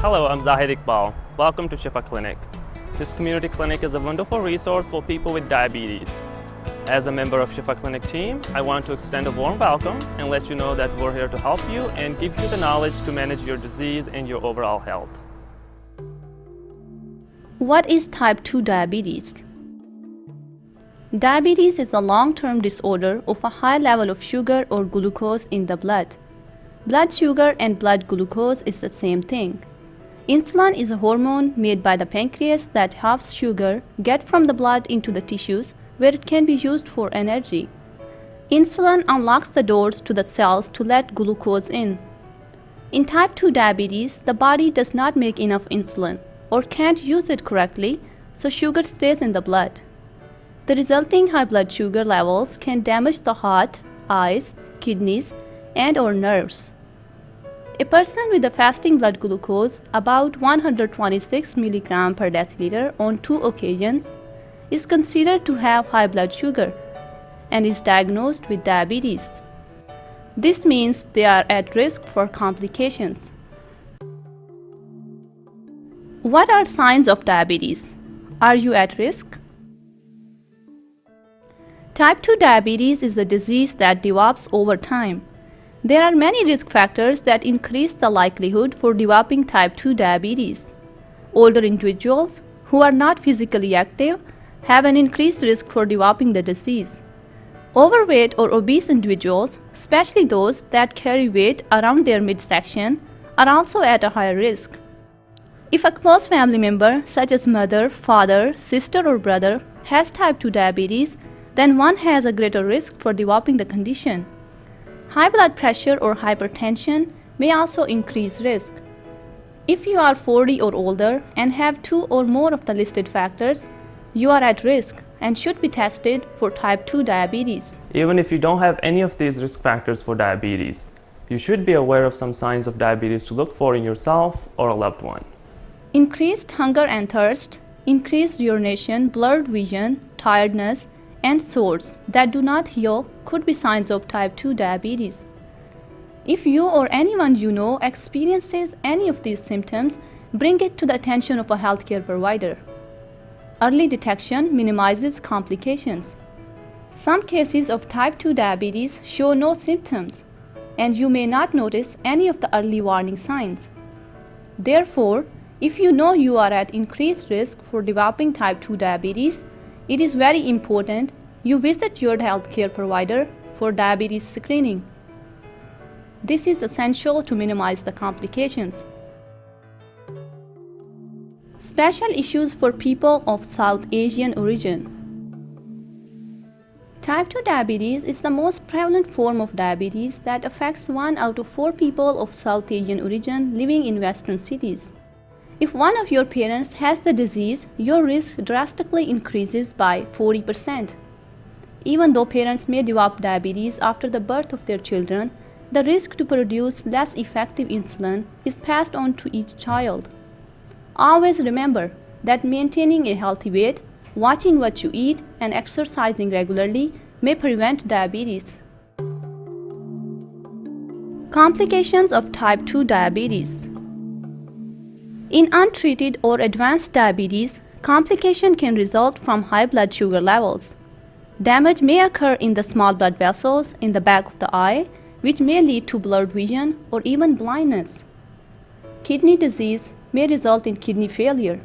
Hello, I'm Zahid Iqbal. Welcome to Shifa Clinic. This community clinic is a wonderful resource for people with diabetes. As a member of Shifa Clinic team, I want to extend a warm welcome and let you know that we're here to help you and give you the knowledge to manage your disease and your overall health. What is type 2 diabetes? Diabetes is a long-term disorder of a high level of sugar or glucose in the blood. Blood sugar and blood glucose is the same thing. Insulin is a hormone made by the pancreas that helps sugar get from the blood into the tissues where it can be used for energy. Insulin unlocks the doors to the cells to let glucose in. In type 2 diabetes, the body does not make enough insulin or can't use it correctly, so sugar stays in the blood. The resulting high blood sugar levels can damage the heart, eyes, kidneys, and/or nerves. A person with a fasting blood glucose about 126 mg per deciliter on 2 occasions is considered to have high blood sugar and is diagnosed with diabetes. This means they are at risk for complications. What are signs of diabetes? Are you at risk? Type 2 diabetes is a disease that develops over time. There are many risk factors that increase the likelihood for developing type 2 diabetes. Older individuals who are not physically active have an increased risk for developing the disease. Overweight or obese individuals, especially those that carry weight around their midsection, are also at a higher risk. If a close family member, such as mother, father, sister, or brother, has type 2 diabetes, then one has a greater risk for developing the condition. High blood pressure or hypertension may also increase risk. If you are 40 or older and have 2 or more of the listed factors, you are at risk and should be tested for type 2 diabetes. Even if you don't have any of these risk factors for diabetes, you should be aware of some signs of diabetes to look for in yourself or a loved one. Increased hunger and thirst, increased urination, blurred vision, tiredness, and sores that do not heal could be signs of type 2 diabetes. If you or anyone you know experiences any of these symptoms, bring it to the attention of a healthcare provider. Early detection minimizes complications. Some cases of type 2 diabetes show no symptoms, and you may not notice any of the early warning signs. Therefore, if you know you are at increased risk for developing type 2 diabetes, it is very important you visit your healthcare provider for diabetes screening. This is essential to minimize the complications. Special issues for people of South Asian origin. Type 2 diabetes is the most prevalent form of diabetes that affects 1 out of 4 people of South Asian origin living in Western cities. If one of your parents has the disease, your risk drastically increases by 40%. Even though parents may develop diabetes after the birth of their children, the risk to produce less effective insulin is passed on to each child. Always remember that maintaining a healthy weight, watching what you eat, and exercising regularly may prevent diabetes. Complications of type 2 diabetes. In untreated or advanced diabetes, complication can result from high blood sugar levels. Damage may occur in the small blood vessels in the back of the eye, which may lead to blurred vision or even blindness. Kidney disease may result in kidney failure.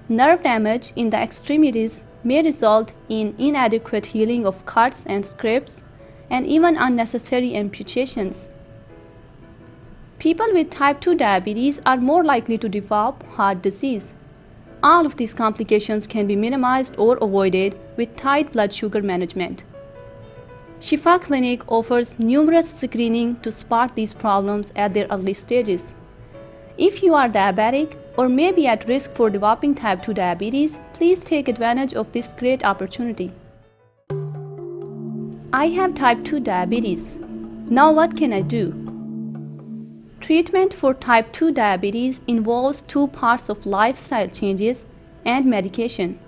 Nerve damage in the extremities may result in inadequate healing of cuts and scrapes, and even unnecessary amputations. People with type 2 diabetes are more likely to develop heart disease. All of these complications can be minimized or avoided with tight blood sugar management. Shifa Clinic offers numerous screening to spot these problems at their early stages. If you are diabetic or may be at risk for developing type 2 diabetes, please take advantage of this great opportunity. I have type 2 diabetes. Now what can I do? Treatment for type 2 diabetes involves 2 parts of lifestyle changes and medication.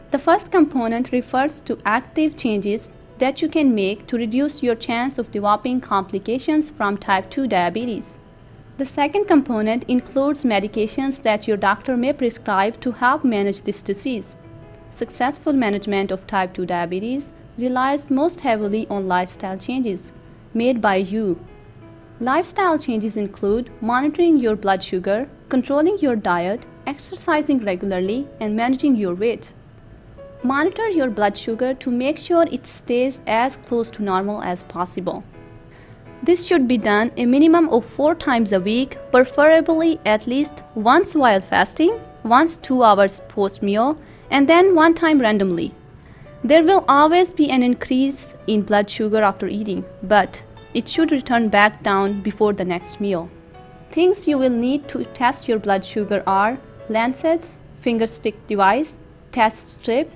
The first component refers to active changes that you can make to reduce your chance of developing complications from type 2 diabetes. The second component includes medications that your doctor may prescribe to help manage this disease. Successful management of type 2 diabetes relies most heavily on lifestyle changes made by you. Lifestyle changes include monitoring your blood sugar, controlling your diet, exercising regularly, and managing your weight. Monitor your blood sugar to make sure it stays as close to normal as possible. This should be done a minimum of 4 times a week, preferably at least once while fasting, once 2 hours post-meal, and then 1 time randomly. There will always be an increase in blood sugar after eating, but it should return back down before the next meal. Things you will need to test your blood sugar are lancets, finger stick device, test strip,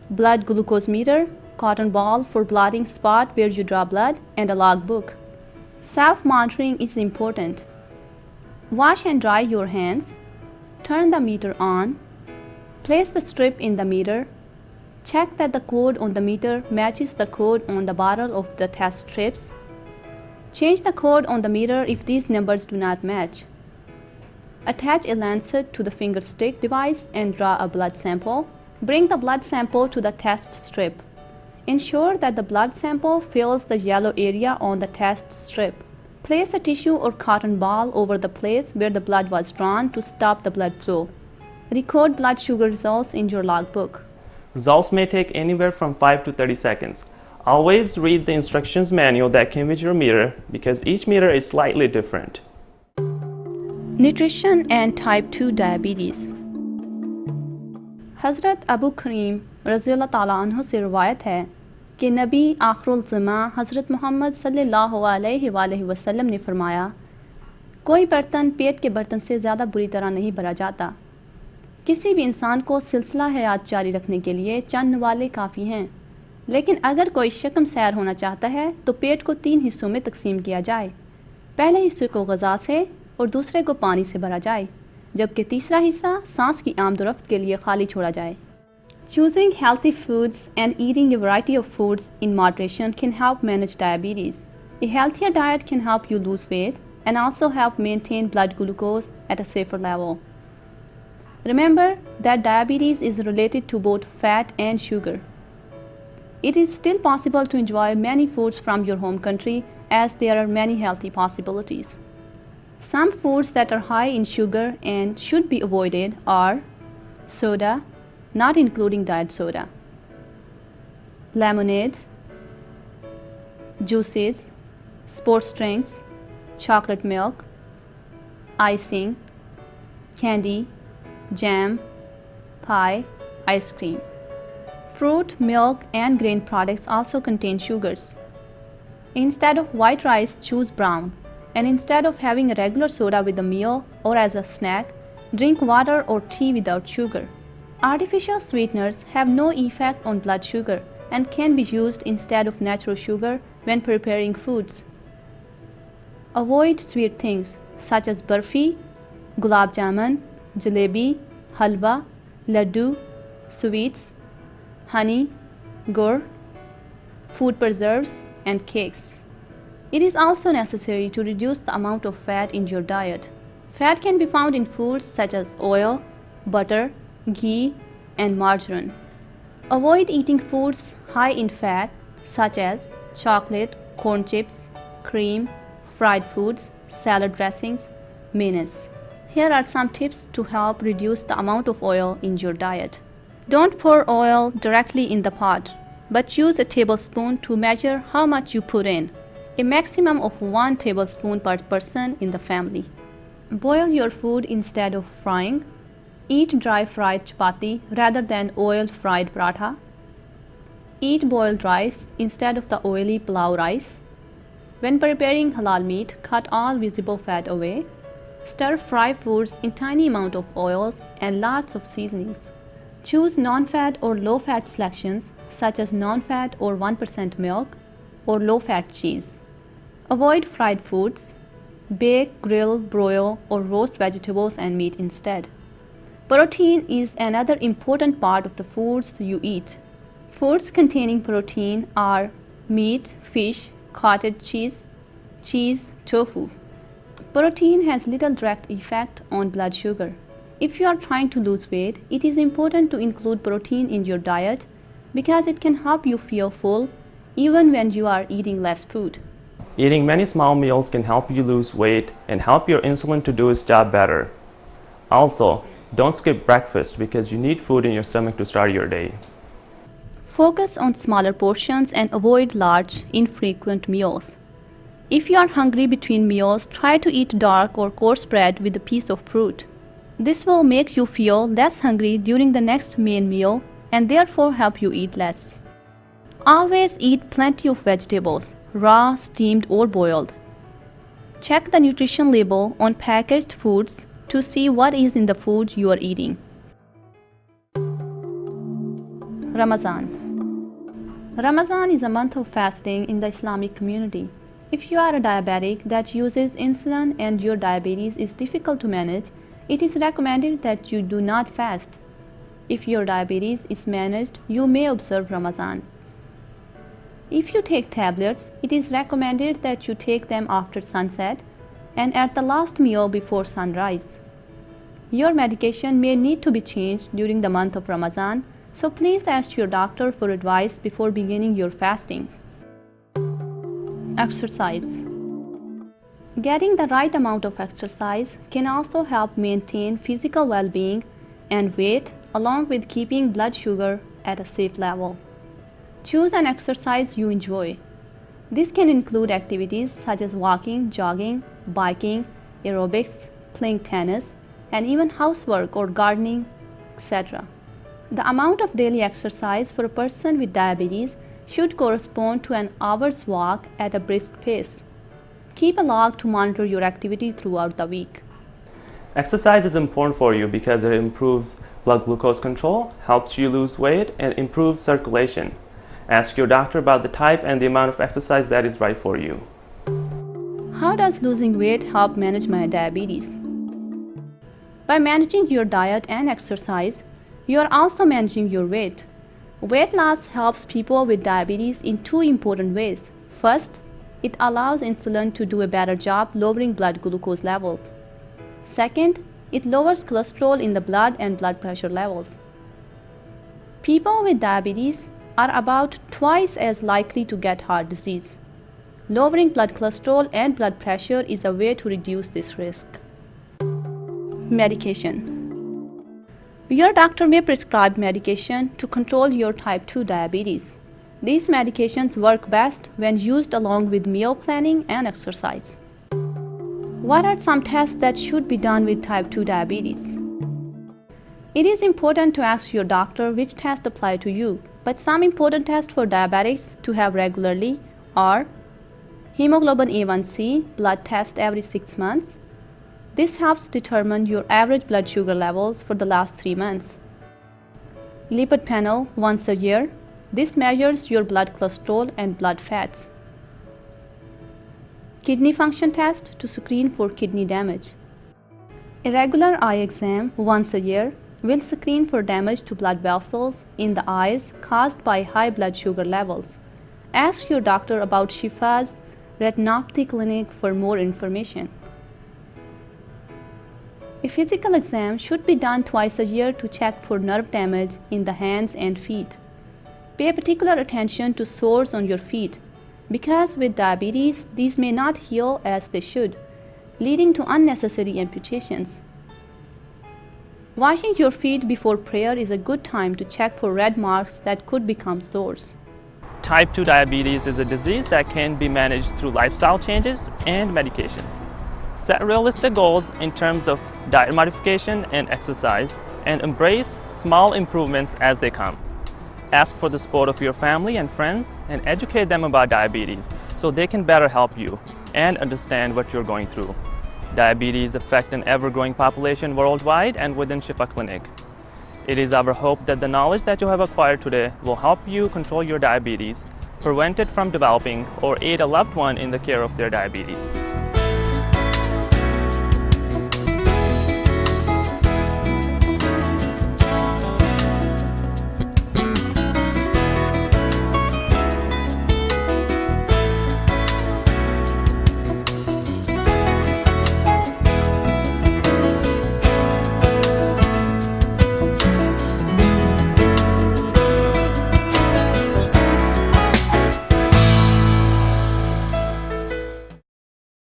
blood glucose meter, cotton ball for blotting spot where you draw blood, and a logbook. Self-monitoring is important. Wash and dry your hands, turn the meter on, place the strip in the meter, check that the code on the meter matches the code on the bottle of the test strips. Change the code on the meter if these numbers do not match. Attach a lancet to the finger stick device and draw a blood sample. Bring the blood sample to the test strip. Ensure that the blood sample fills the yellow area on the test strip. Place a tissue or cotton ball over the place where the blood was drawn to stop the blood flow. Record blood sugar results in your logbook. Results may take anywhere from 5 to 30 seconds. Always read the instructions manual that came with your meter because each meter is slightly different. Nutrition and type 2 diabetes. हज़रत अबू करीम रज़ियल्लाहु ताला अन्हु से रवायत है कि नबी आखिरुल ज़मा हज़रत मोहम्मद सल्लल्लाहु अलैहि वसल्लम ने फरमाया, कोई बर्तन पेट के बर्तन से ज़्यादा बुरी तरह नहीं भरा जाता। किसी भी इंसान को सिलसिला हयात जारी रखने के लिए चंद नवाले काफ़ी हैं, लेकिन अगर कोई शक्म सैर होना चाहता है तो पेट को 3 हिस्सों में तकसीम किया जाए। पहले हिस्से को ग़िज़ा से और दूसरे को पानी से भरा जाए, जबकि तीसरा हिस्सा सांस की आमदोरफ्त के लिए खाली छोड़ा जाए। Choosing healthy foods and eating a variety of foods in moderation can help manage diabetes. A healthier diet can help you lose weight and also help maintain blood glucose at a safer level. Remember that diabetes is related to both fat and sugar. It is still possible to enjoy many foods from your home country as there are many healthy possibilities. Some foods that are high in sugar and should be avoided are soda, not including diet soda, lemonade, juices, sports drinks, chocolate milk, icing, candy, jam, pie, ice cream. Fruit, milk, and grain products also contain sugars. Instead of white rice, choose brown. And instead of having a regular soda with a meal or as a snack, drink water or tea without sugar. Artificial sweeteners have no effect on blood sugar and can be used instead of natural sugar when preparing foods. Avoid sweet things such as barfi, gulab jamun, jalebi, halwa, laddu, sweets, honey, gur, food preserves, and cakes. It is also necessary to reduce the amount of fat in your diet. Fat can be found in foods such as oil, butter, ghee, and margarine. Avoid eating foods high in fat such as chocolate, corn chips, cream, fried foods, salad dressings, mayonnaise. Here are some tips to help reduce the amount of oil in your diet. Don't pour oil directly in the pot, but use a tablespoon to measure how much you put in. A maximum of 1 tablespoon per person in the family. Boil your food instead of frying. Eat dry fried chapati rather than oil fried paratha. Eat boiled rice instead of the oily pulao rice. When preparing halal meat, cut all visible fat away. Stir fry foods in tiny amount of oils and lots of seasonings. Choose non-fat or low-fat selections such as non-fat or 1% milk or low-fat cheese. Avoid fried foods. Bake, grill, broil, or roast vegetables and meat instead. Protein is another important part of the foods you eat. Foods containing protein are meat, fish, cottage cheese, tofu. Protein has little direct effect on blood sugar. If you are trying to lose weight, it is important to include protein in your diet because it can help you feel full even when you are eating less food. Eating many small meals can help you lose weight and help your insulin to do its job better. Also, don't skip breakfast because you need food in your stomach to start your day. Focus on smaller portions and avoid large, infrequent meals. If you are hungry between meals, try to eat dark or coarse bread with a piece of fruit. This will make you feel less hungry during the next main meal and therefore help you eat less. Always eat plenty of vegetables, raw, steamed or boiled. Check the nutrition label on packaged foods to see what is in the food you are eating. Ramadan. Ramadan is a month of fasting in the Islamic community. If you are a diabetic that uses insulin and your diabetes is difficult to manage, it is recommended that you do not fast. If your diabetes is managed, you may observe Ramadan. If you take tablets, it is recommended that you take them after sunset and at the last meal before sunrise. Your medication may need to be changed during the month of Ramadan, so please ask your doctor for advice before beginning your fasting. Exercise. Getting the right amount of exercise can also help maintain physical well-being and weight along with keeping blood sugar at a safe level. Choose an exercise you enjoy. This can include activities such as walking, jogging, biking, aerobics, playing tennis, and even housework or gardening, etc. The amount of daily exercise for a person with diabetes should correspond to an hour's walk at a brisk pace. Keep a log to monitor your activity throughout the week. Exercise is important for you because it improves blood glucose control, helps you lose weight, and improves circulation. Ask your doctor about the type and the amount of exercise that is right for you. How does losing weight help manage my diabetes? By managing your diet and exercise, you are also managing your weight. Weight loss helps people with diabetes in two important ways. First, it allows insulin to do a better job lowering blood glucose levels. Second, it lowers cholesterol in the blood and blood pressure levels. People with diabetes are about twice as likely to get heart disease. Lowering blood cholesterol and blood pressure is a way to reduce this risk. Medication. Your doctor may prescribe medication to control your type 2 diabetes. These medications work best when used along with meal planning and exercise. What are some tests that should be done with type 2 diabetes? It is important to ask your doctor which tests apply to you, but some important tests for diabetics to have regularly are hemoglobin A1C blood test every 6 months. This helps determine your average blood sugar levels for the last 3 months. Lipid panel once a year. This measures your blood cholesterol and blood fats. Kidney function test to screen for kidney damage. A regular eye exam once a year will screen for damage to blood vessels in the eyes caused by high blood sugar levels. Ask your doctor about Shifa's retinopathy clinic for more information. A physical exam should be done twice a year to check for nerve damage in the hands and feet. Pay particular attention to sores on your feet because with diabetes, these may not heal as they should, leading to unnecessary amputations. Washing your feet before prayer is a good time to check for red marks that could become sores. Type 2 diabetes is a disease that can be managed through lifestyle changes and medications. Set realistic goals in terms of diet modification and exercise, and embrace small improvements as they come. Ask for the support of your family and friends and educate them about diabetes so they can better help you and understand what you're going through. Diabetes affects an ever-growing population worldwide and within Shifa Clinic. It is our hope that the knowledge that you have acquired today will help you control your diabetes, prevent it from developing, or aid a loved one in the care of their diabetes.